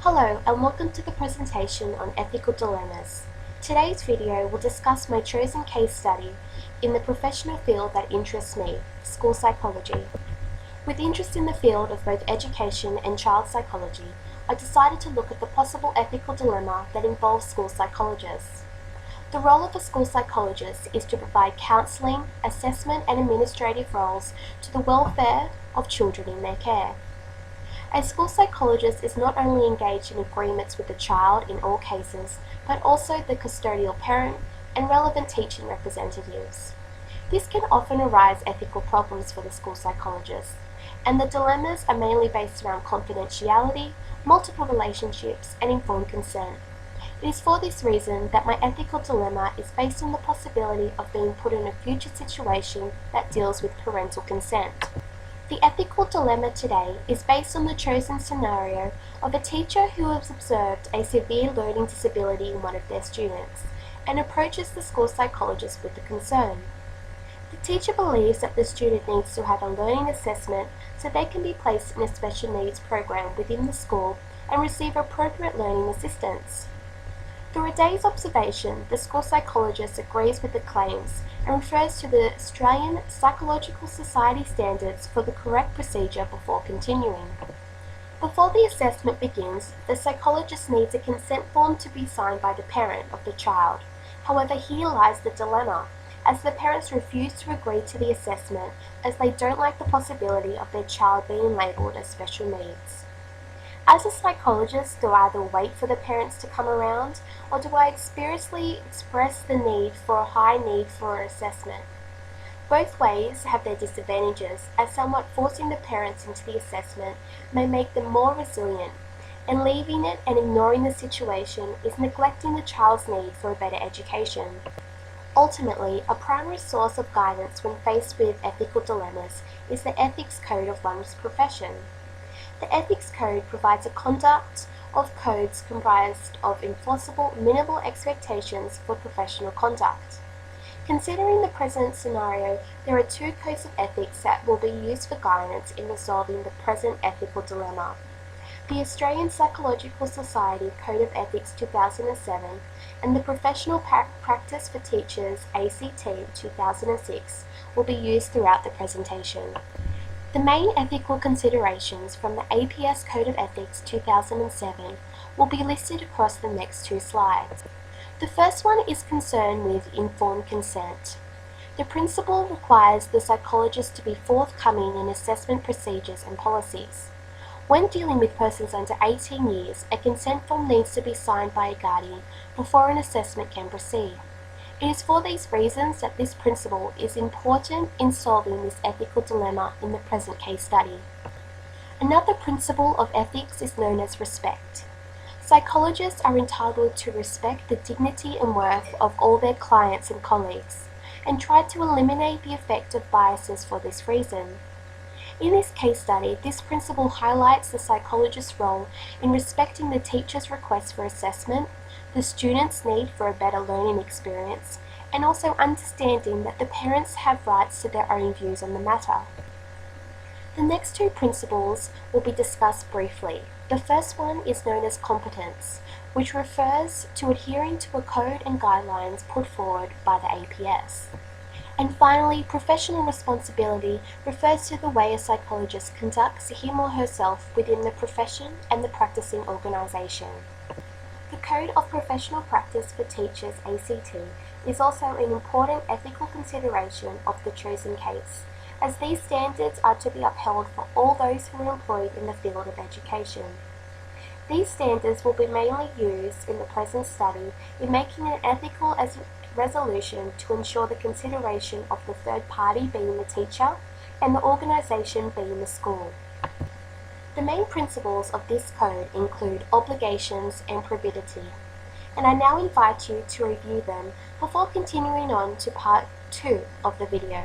Hello and welcome to the presentation on ethical dilemmas. Today's video will discuss my chosen case study in the professional field that interests me, school psychology. With interest in the field of both education and child psychology, I decided to look at the possible ethical dilemma that involves school psychologists. The role of a school psychologist is to provide counselling, assessment and administrative roles to the welfare of children in their care. A school psychologist is not only engaged in agreements with the child in all cases, but also the custodial parent and relevant teaching representatives. This can often arise ethical problems for the school psychologist, and the dilemmas are mainly based around confidentiality, multiple relationships, and informed consent. It is for this reason that my ethical dilemma is based on the possibility of being put in a future situation that deals with parental consent. The ethical dilemma today is based on the chosen scenario of a teacher who has observed a severe learning disability in one of their students and approaches the school psychologist with the concern. The teacher believes that the student needs to have a learning assessment so they can be placed in a special needs program within the school and receive appropriate learning assistance. Through a day's observation, the school psychologist agrees with the claims and refers to the Australian Psychological Society standards for the correct procedure before continuing. Before the assessment begins, the psychologist needs a consent form to be signed by the parent of the child. However, here lies the dilemma, as the parents refuse to agree to the assessment as they don't like the possibility of their child being labelled as special needs. As a psychologist, do I either wait for the parents to come around, or do I explicitly express the need for a high need for an assessment? Both ways have their disadvantages, as somewhat forcing the parents into the assessment may make them more resilient, and leaving it and ignoring the situation is neglecting the child's need for a better education. Ultimately, a primary source of guidance when faced with ethical dilemmas is the ethics code of one's profession. The Ethics Code provides a conduct of codes comprised of enforceable minimal expectations for professional conduct. Considering the present scenario, there are two codes of ethics that will be used for guidance in resolving the present ethical dilemma. The Australian Psychological Society Code of Ethics 2007 and the Professional Practice for Teachers ACT 2006 will be used throughout the presentation. The main ethical considerations from the APS Code of Ethics 2007 will be listed across the next two slides. The first one is concerned with informed consent. The principle requires the psychologist to be forthcoming in assessment procedures and policies. When dealing with persons under 18 years, a consent form needs to be signed by a guardian before an assessment can proceed. It is for these reasons that this principle is important in solving this ethical dilemma in the present case study. Another principle of ethics is known as respect. Psychologists are entitled to respect the dignity and worth of all their clients and colleagues, and try to eliminate the effect of biases for this reason. In this case study, this principle highlights the psychologist's role in respecting the teacher's request for assessment, the student's need for a better learning experience, and also understanding that the parents have rights to their own views on the matter. The next two principles will be discussed briefly. The first one is known as competence, which refers to adhering to a code and guidelines put forward by the APS. And finally, professional responsibility refers to the way a psychologist conducts him or herself within the profession and the practicing organisation. The Code of Professional Practice for Teachers ACT is also an important ethical consideration of the chosen case, as these standards are to be upheld for all those who are employed in the field of education. These standards will be mainly used in the present study in making an ethical resolution to ensure the consideration of the third party being the teacher and the organisation being the school. The main principles of this code include obligations and probity, and I now invite you to review them before continuing on to part 2 of the video.